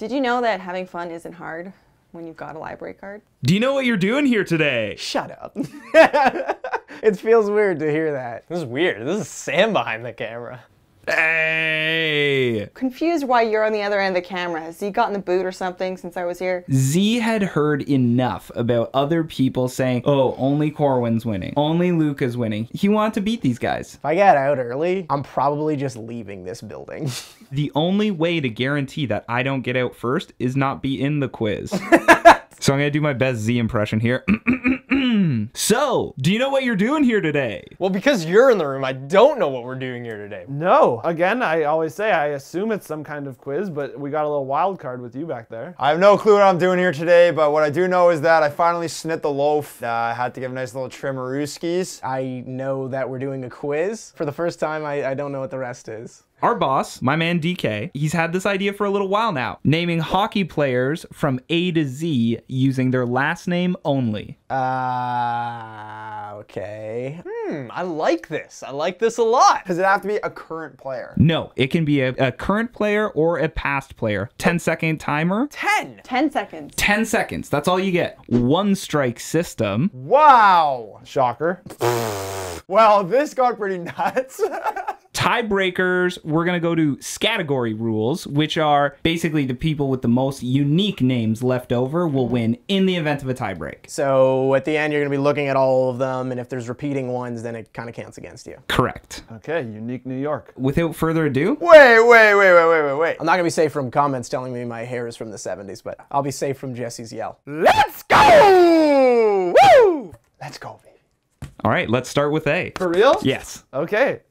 Did you know that having fun isn't hard when you've got a library card? Do you know what you're doing here today? Shut up. It feels weird to hear that. This is weird. This is Sam behind the camera. Hey! Confused why you're on the other end of the camera. Has he gotten the boot or something since I was here? Z had heard enough about other people saying, oh, only Corwin's winning. Only Luca's winning. He wanted to beat these guys. If I get out early, I'm probably just leaving this building. The only way to guarantee that I don't get out first is not be in the quiz. So I'm gonna do my best Z impression here. So, do you know what you're doing here today? Well, because you're in the room, I don't know what we're doing here today. No. Again, I always say I assume it's some kind of quiz, but we got a little wild card with you back there. I have no clue what I'm doing here today, but what I do know is that I finally snit the loaf. I had to give a nice little trimmerooskies. I know that we're doing a quiz. For the first time, I don't know what the rest is. Our boss, my man DK, he's had this idea for a little while now, naming hockey players from A to Z using their last name only. Okay. I like this. I like this a lot. Does it have to be a current player? No, it can be a current player or a past player. 10-second timer. 10. 10 seconds. 10 seconds, that's all you get. One strike system. Wow. Shocker. Well, this got pretty nuts. Tiebreakers, we're gonna go to category rules, which are basically the people with the most unique names left over will win in the event of a tiebreak. So at the end, you're gonna be looking at all of them, and if there's repeating ones, then it kind of counts against you. Correct. Okay, unique New York. Without further ado, Wait. I'm not gonna be safe from comments telling me my hair is from the 70s, but I'll be safe from Jesse's yell. Let's go! Woo! Let's go, baby. all right, let's start with A. For real? Yes. Okay.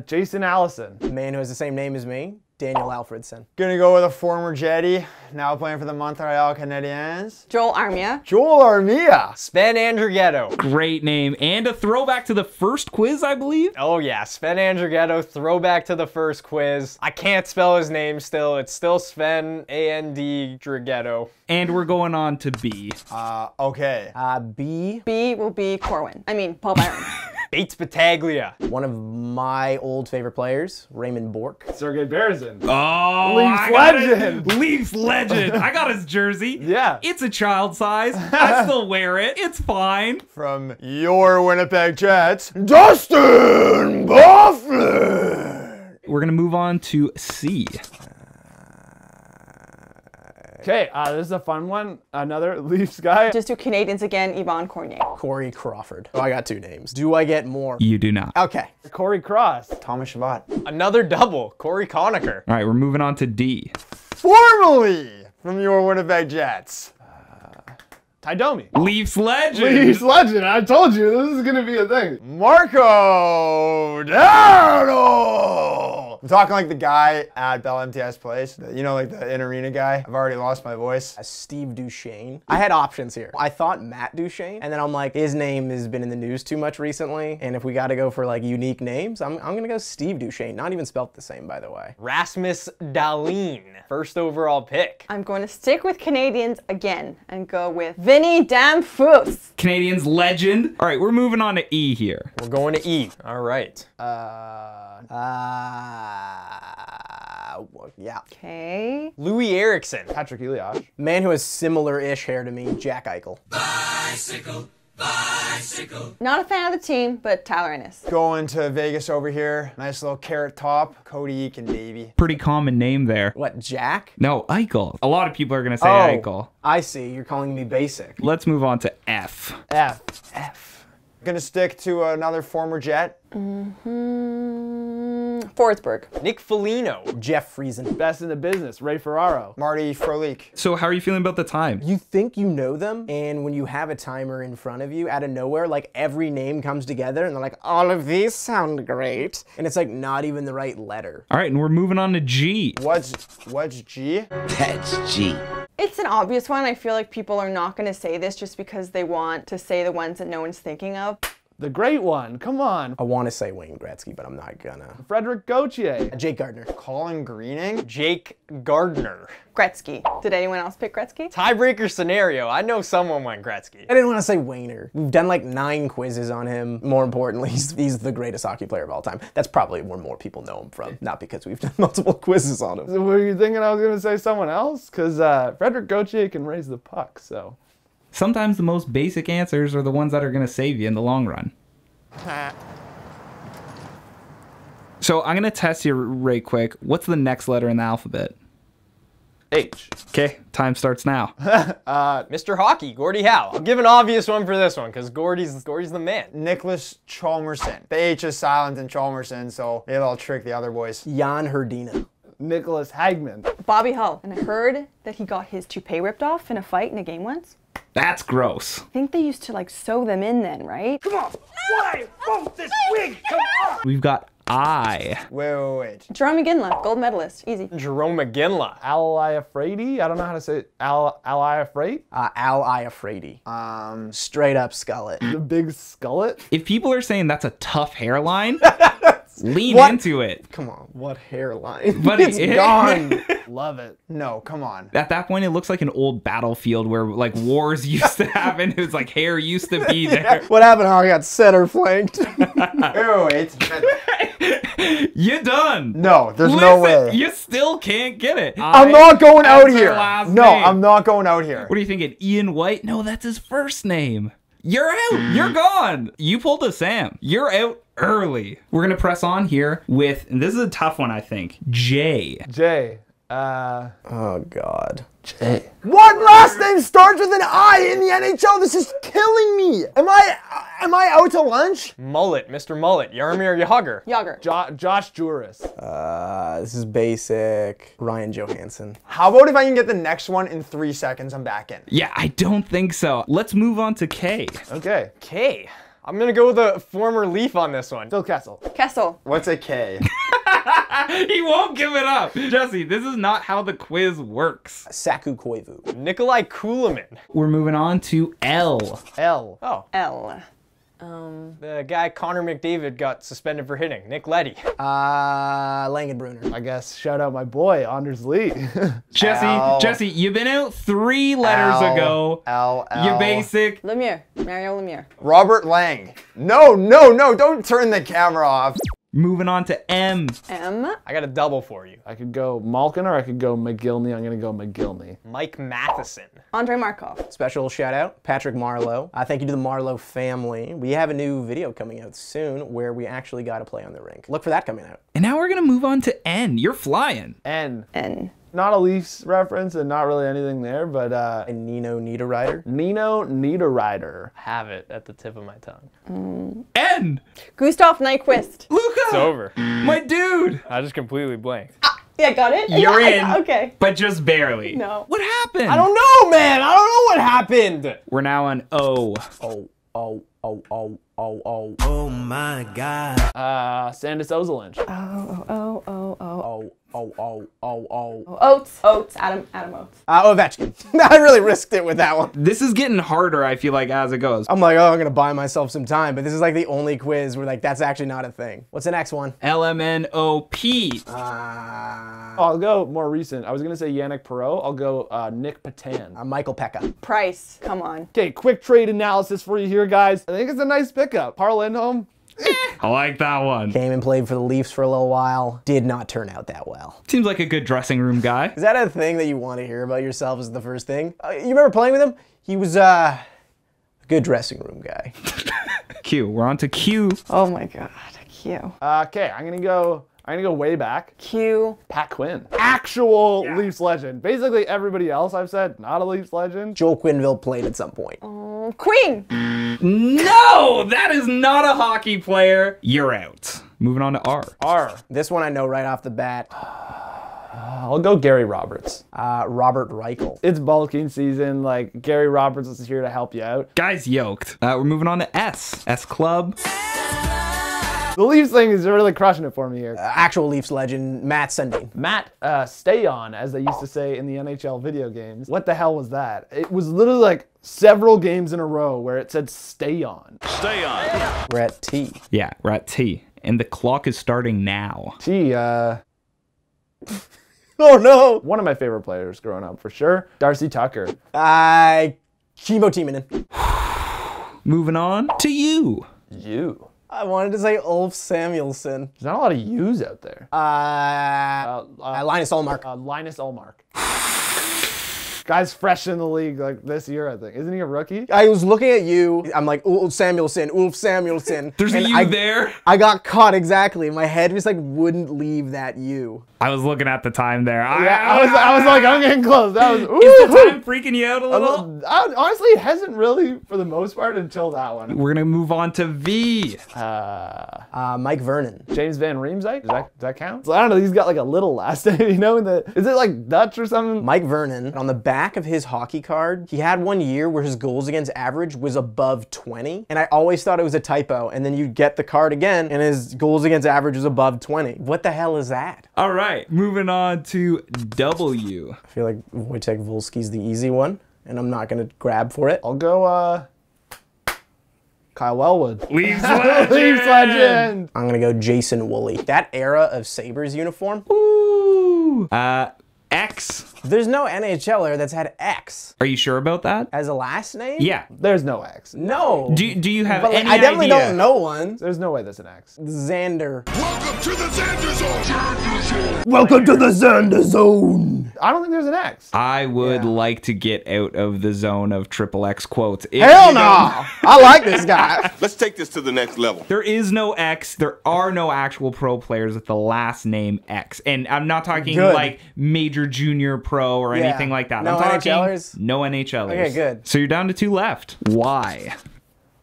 Jason Allison. The man who has the same name as me, Daniel Alfredson. Gonna go with a former Jetty, now playing for the Montreal Canadiens. Joel Armia. Joel Armia. Sven Andrighetto. Great name. And a throwback to the first quiz, I believe. Oh yeah, Sven Andrighetto, throwback to the first quiz. I can't spell his name still. It's still Sven Andrighetto. And we're going on to B. Okay. B, B will be Corwin. I mean, Paul Byron. Bates Battaglia. one of my old favorite players, Raymond Bourque. Sergei Berezin. Oh, Leafs I got it. legend. Leafs legend. I got his jersey. Yeah. It's a child size. I still wear it. It's fine. From your Winnipeg Jets, Dustin Byfuglien. We're going to move on to C. Okay, this is a fun one. Another Leafs guy. Just do Canadians again, Yvonne Cornier. Corey Crawford. Oh, I got 2 names. Do I get more? You do not. Okay. Corey Cross. Thomas Chabot. Another double, Corey Conacher. All right, we're moving on to D. Formerly from your Winnipeg Jets. Ty Domi. Leafs legend. Leafs legend. I told you this is gonna be a thing. Marco Dano. I'm talking like the guy at Bell MTS Place. You know, like the in-arena guy. I've already lost my voice. Steve Duchesne. I had options here. I thought Matt Duchesne, and then I'm like, his name has been in the news too much recently, and if we gotta go for like unique names, I'm gonna go Steve Duchesne. Not even spelt the same, by the way. Rasmus Dahlin, first overall pick. I'm going to stick with Canadians again and go with Vinny Damphus. Canadians legend. All right, we're moving on to E here. We're going to E. All right. Yeah. Okay. Louis Eriksson. Patrick Elias. Man who has similar-ish hair to me, Jack Eichel. Not a fan of the team, but Tyler Ennis. Going to Vegas over here. Nice little carrot top. CODY EAKIN, baby. Pretty common name there. What, Jack? No, Eichel. A lot of people are going to say Oh, Eichel. I see. You're calling me basic. Let's move on to F. F. Gonna stick to another former Jet. Forsberg. Nick Foligno. Jeff Friesen. Best in the business. Ray Ferraro. Marty Frolik. So how are you feeling about the time? You think you know them, and when you have a timer in front of you, out of nowhere, like every name comes together, and they're like, all of these sound great. And it's like not even the right letter. All right, and we're moving on to G. What's G? That's G. It's an obvious one. I feel like people are not going to say this just because they want to say the ones that no one's thinking of. The great one. Come on. I want to say Wayne Gretzky, but I'm not gonna. Frederick Gauthier. Jake Gardner. Colin Greening? Jake Gardner. Gretzky. Did anyone else pick Gretzky? Tiebreaker scenario. I know someone went Gretzky. I didn't want to say Wayner. We've done like 9 quizzes on him. More importantly, he's the greatest hockey player of all time. That's probably where more people know him from, not because we've done multiple quizzes on him. So were you thinking I was going to say someone else? Because Frederick Gauthier can raise the puck, so. Sometimes the most basic answers are the ones that are going to save you in the long run. So I'm going to test you right quick. What's the next letter in the alphabet? H. Okay, time starts now. Mr. Hockey, Gordie Howe. I'll give an obvious one for this one because Gordie's the man. Nicholas Chalmerson. The H is silent in Chalmerson, so maybe I'll trick the other boys. Jan Herdina. Nicholas Hagman. Bobby Hull. And I heard that he got his toupee ripped off in a fight in a game once. That's gross. I think they used to like sew them in then, right? Come on! Why won't this wig come off? We've got I. Wait. Jerome Iginla, gold medalist. Easy. Jerome Iginla. Al-Iafredi? I don't know how to say it. Al-Iafredi? Al Iafredi. Straight up skullet. The big skullet? If people are saying that's a tough hairline, lean What? into it. Come on, what hairline? Buddy, It's gone. Love it. No, come on. At that point, it looks like an old battlefield where like wars used to happen. It was like hair used to be there. What happened? How I got center flanked? Wait. You done. No, there's Listen, no way. You still can't get it. I'm not going out That's here. their last No, name. I'm not going out here. What are you thinking? Ian White? No, that's his first name. You're out. You're gone. You pulled a Sam. You're out early. We're going to press on here with, and this is a tough one, I think, J. J. Oh God. J. What last name starts with an I in the NHL? This is killing me. Am I out to lunch? Mullet, Mr. Mullet. Jaromir Jagr. Yager. Josh Juris. This is basic. Ryan Johansson. How about if I can get the next one in 3 seconds? I'm back in. Yeah, I don't think so. Let's move on to K. Okay. K. I'm gonna go with a former Leaf on this one. Phil Kessel. Kessel. What's a K? He won't give it up. Jesse, this is not how the quiz works. Saku Koivu. Nikolai Kulemin. We're moving on to L. L. Oh, L. the guy Connor McDavid got suspended for hitting. Nick Leddy. Langenbrunner. I guess shout out my boy, Anders Lee. Jesse, you've been out 3 letters ago. L. You basic. Lemieux. Mario Lemieux. Robert Lang. No, don't turn the camera off. Moving on to M. M. I got a double for you. I could go Malkin or I could go McGillney. I'm going to go McGillney. Mike Matheson. Andre Markov. Special shout out, Patrick Marlowe. Thank you to the Marlowe family. We have a new video coming out soon where we actually got to play on the rink. Look for that coming out. And now we're going to move on to N. You're flying. N. N. Not a Leafs reference and not really anything there, but And Nino Niederreiter. Nino Niederreiter. Have it at the tip of my tongue. N. Gustav Nyquist. Luca. It's over. My dude. I just completely blanked. Yeah, got it? You're Yeah, in. Okay. But just barely. No. What happened? I don't know, man. I don't know what happened. We're now on O. Oh my God. Sandis Ozolinsh. Oates. Adam Oates. Ovechkin. I really risked it with that one. This is getting harder, I feel like, as it goes. I'm like, oh, I'm gonna buy myself some time, but this is like the only quiz where like that's actually not a thing. What's the next one? LMNOP. I'll go more recent. I was going to say Yannick Perreault. I'll go Nick Patan. Michael Pekka. Price. Come on. Okay, quick trade analysis for you here, guys. I think it's a nice pickup. Carl Lindholm. I like that one. Came and played for the Leafs for a little while. Did not turn out that well. Seems like a good dressing room guy. Is that a thing that you want to hear about yourself as the first thing? You remember playing with him? He was a good dressing room guy. Q. We're on to Q. Oh my God. Q. Okay, I'm gonna go way back. Q. Pat Quinn. Actual Leafs legend. Basically everybody else I've said, not a Leafs legend. Joel Quenneville played at some point. Queen. No, that is not a hockey player. You're out. Moving on to R. R. This one I know right off the bat. I'll go Gary Roberts. Robert Reichel. It's bulking season. Like, Gary Roberts is here to help you out. Guy's yoked. We're moving on to S. S Club. The Leafs thing is really crushing it for me here. Actual Leafs legend, Matt Sundin. Matt, stay on, as they used to say in the NHL video games. What the hell was that? It was literally like several games in a row where it said stay on. Stay on. We're at T. Yeah, we're at T. And the clock is starting now. T, Oh no! one of my favorite players growing up, for sure. Darcy Tucker. Chemo Timonen. Moving on to you. You. I wanted to say Ulf Samuelsson. There's not a lot of U's out there. Linus Ullmark. Linus Ullmark. Guy's fresh in the league like this year, I think. Isn't he a rookie? I was looking at you. I'm like, Ulf Samuelsson. There's a And U there. I got caught exactly. My head just like wouldn't leave that U. I was looking at the time there. Yeah, I was like, I'm getting close. That was, Is the time freaking you out a little? Honestly, it hasn't really, for the most part, until that one. We're gonna move on to V. Mike Vernon. James Van Riemsdyk? Does that count? So, I don't know, he's got like a little last name, you know? Is it like Dutch or something? Mike Vernon, on the back of his hockey card, he had one year where his goals against average was above 20. And I always thought it was a typo. And then you get the card again and his goals against average was above 20. What the hell is that? All right, moving on to W. I feel like Wojtek Wolski's the easy one, and I'm not gonna grab for it. I'll go, Kyle Wellwood. Leafs legend. Leafs legend. I'm gonna go Jason Woolley. That era of Sabres uniform, Ooh. X. there's no NHLer that's had X Are you sure about that? as a last name. Yeah. There's no X. No. Do you have But like, any I definitely idea? don't know one. There's no way there's an X. Xander. Welcome to the Xander Zone. Welcome to the Xander Zone. I don't think there's an X. I would like to get out of the zone of triple X quotes. If Hell you no. don't- I like this guy. Let's take this to the next level. There is no X. There are no actual pro players with the last name X. And I'm not talking Good. like major junior pro or Yeah. anything like that. No I'm talking NHLers? no NHLers. Okay, good. So you're down to 2 left. Why?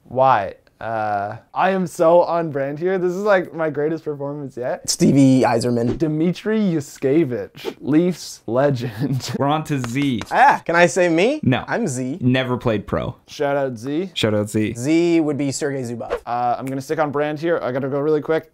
Why? I am so on brand here. This is like my greatest performance yet. Stevie Yzerman. Dmitry Yuskevich, Leafs legend. We're on to Z. Can I say me? No. I'm Z. Never played pro. Shout out Z. Shout out Z. Z would be Sergei Zubov. I'm gonna stick on brand here. I gotta go really quick.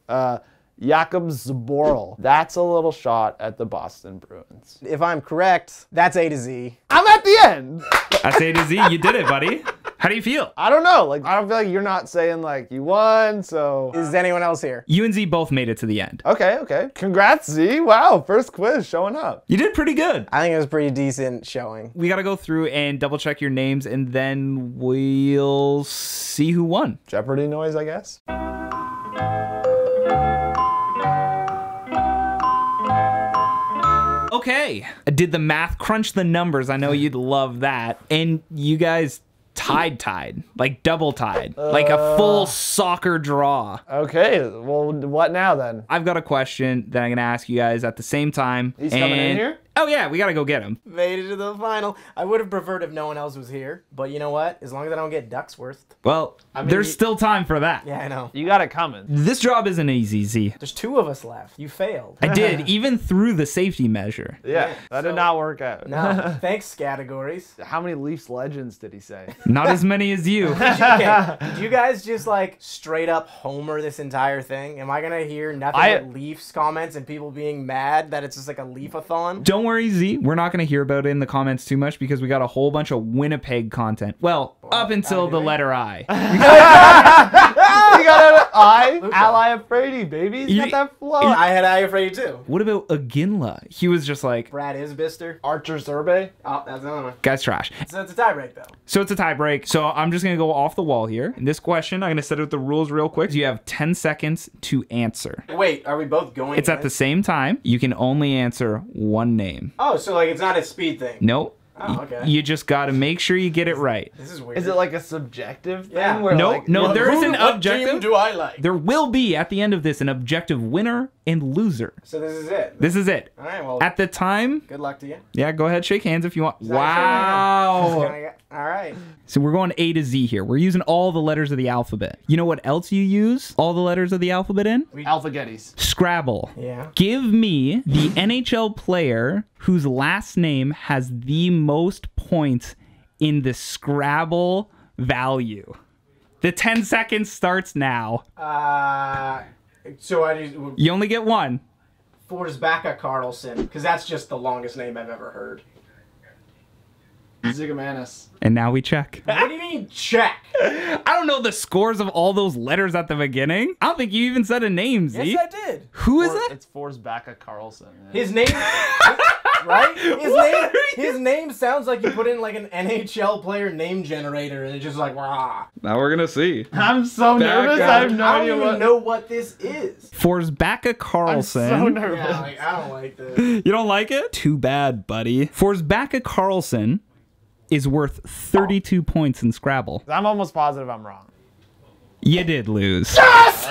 Jakub Zboril. That's a little shot at the Boston Bruins. If I'm correct, that's A to Z. I'm at the end. That's A to Z. You did it, buddy. How do you feel? I don't know. Like, I don't feel like you're not saying like you won, so. Is anyone else here? You and Z both made it to the end. Okay. Congrats, Z. Wow, first quiz showing up. You did pretty good. I think it was a pretty decent showing. We got to go through and double check your names and then we'll see who won. Jeopardy noise, I guess. Okay. I did the math, crunch the numbers. I know you'd love that. And you guys tied, like double tied, like a full soccer draw. Okay, well, what now then? I've got a question that I'm going to ask you guys at the same time. He's coming in here? Oh yeah, we got to go get him. Made it to the final. I would have preferred if no one else was here, but you know what? As long as I don't get Ducksworth. Well, there's still time for that. Yeah, I know. You got it coming. This job isn't easy, Z. There's 2 of us left. You failed. I did, even through the safety measure. Yeah, that did not work out. No. Thanks, categories. How many Leafs legends did he say? Not as many as you. Okay, did you guys just like straight up homer this entire thing? Am I gonna hear nothing but Leafs comments and people being mad that it's just like a Leaf-a-thon? Don't worry, Z. We're not going to hear about it in the comments too much because we got a whole bunch of Winnipeg content. Well, up until the letter I. You got an I? Ally Afraidy, baby. He's got that flow. I had I afraid too. What about Iginla? He was just like, Brad Isbister. Archer Zerbe. Oh, that's another one. guy's trash. So it's a tie break though. So it's a tie break. So I'm just going to go off the wall here. In this question, I'm going to set out the rules real quick. You have 10 seconds to answer. Wait, are we both going? It's at the same time. You can only answer one name. Oh, so like it's not a speed thing. Nope. Oh, okay. You just got to make sure you get it right. This is weird. Is it like a subjective thing? Yeah. Where No, like, no, there is an What objective. team do I like? There will be, at the end of this, an objective winner and loser. So this is it. This is it. All right. Well, At the time, good luck to you. yeah, go ahead, shake hands if you want. Can I Wow. get- All right. So we're going A to Z here. We're using all the letters of the alphabet. You know what else you use all the letters of the alphabet in? Alphagettis. Scrabble. Yeah. Give me the NHL player whose last name has the most points in the Scrabble value. The 10 seconds starts now. So You only get one. Forsbacka Carlson, because that's just the longest name I've ever heard. Zigomanis. And now we check. What do you mean check? I don't know the scores of all those letters at the beginning. I don't think you even said a name, Z. Yes, I did. Who is it? It's Forsbacka Carlson. His name, right? His name sounds like you put in like an NHL player name generator, and it's just like rah. Now we're gonna see. I'm so nervous. I have no I idea don't even what. know what this is. Forsbacka I'm Carlson. so nervous. Yeah, like, I don't like this. You don't like it? Too bad, buddy. Forsbacka Carlson is worth 32 points in Scrabble. I'm almost positive I'm wrong. You did lose. Yes!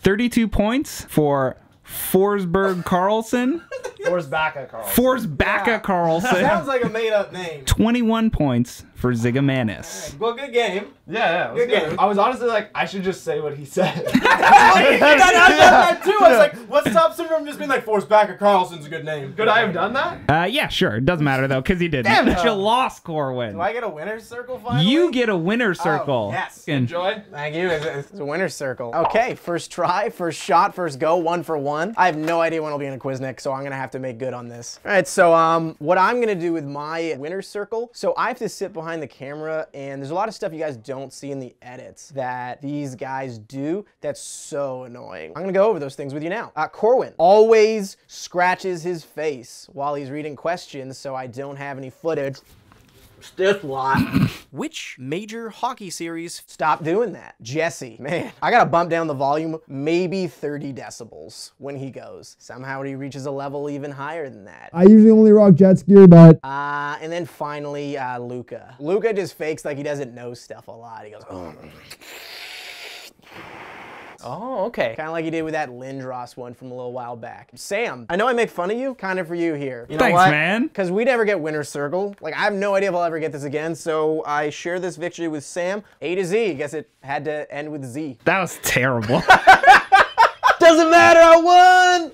32 points for Forsberg Carlson. Forsbacka Carlson. Forsbacka Carlson. Sounds like a made-up name. 21 points for Zigomanis. Well, good game. Yeah, it was Good good. game. I was honestly like, I should just say what he said. I thought that too. I was like, what stops him from just being like Forsbacka Carlson's a good name? Could I have done that? Yeah, sure. It doesn't matter, though, because you didn't. Damn it. But you lost, Corwin. Do I get a winner's circle finally? You get a winner's circle. Oh, yes. Enjoy. Thank you. It's a winner's circle. Okay, first try, first shot, first go, 1 for 1. I have no idea when I'll be in a quiz next, so I'm gonna have to make good on this. All right, so what I'm gonna do with my winner's circle, so I have to sit behind the camera, and there's a lot of stuff you guys don't see in the edits that these guys do that's so annoying. I'm gonna go over those things with you now. Corwin always scratches his face while he's reading questions, so I don't have any footage. This lot. Which major hockey series stopped doing that? Jesse, man, I gotta bump down the volume maybe 30 decibels when he goes. Somehow he reaches a level even higher than that. I usually only rock Jets gear, but And then finally, Luca. Luca just fakes like he doesn't know stuff a lot. He goes, oh. Oh, okay. Kind of like he did with that Lindros one from a little while back. Sam, I know I make fun of you, kind of for you here. You know Thanks, what? man. Because we never get winner's circle. Like, I have no idea if I'll ever get this again, so I share this victory with Sam. A to Z. Guess it had to end with Z. That was terrible. Doesn't matter, I won!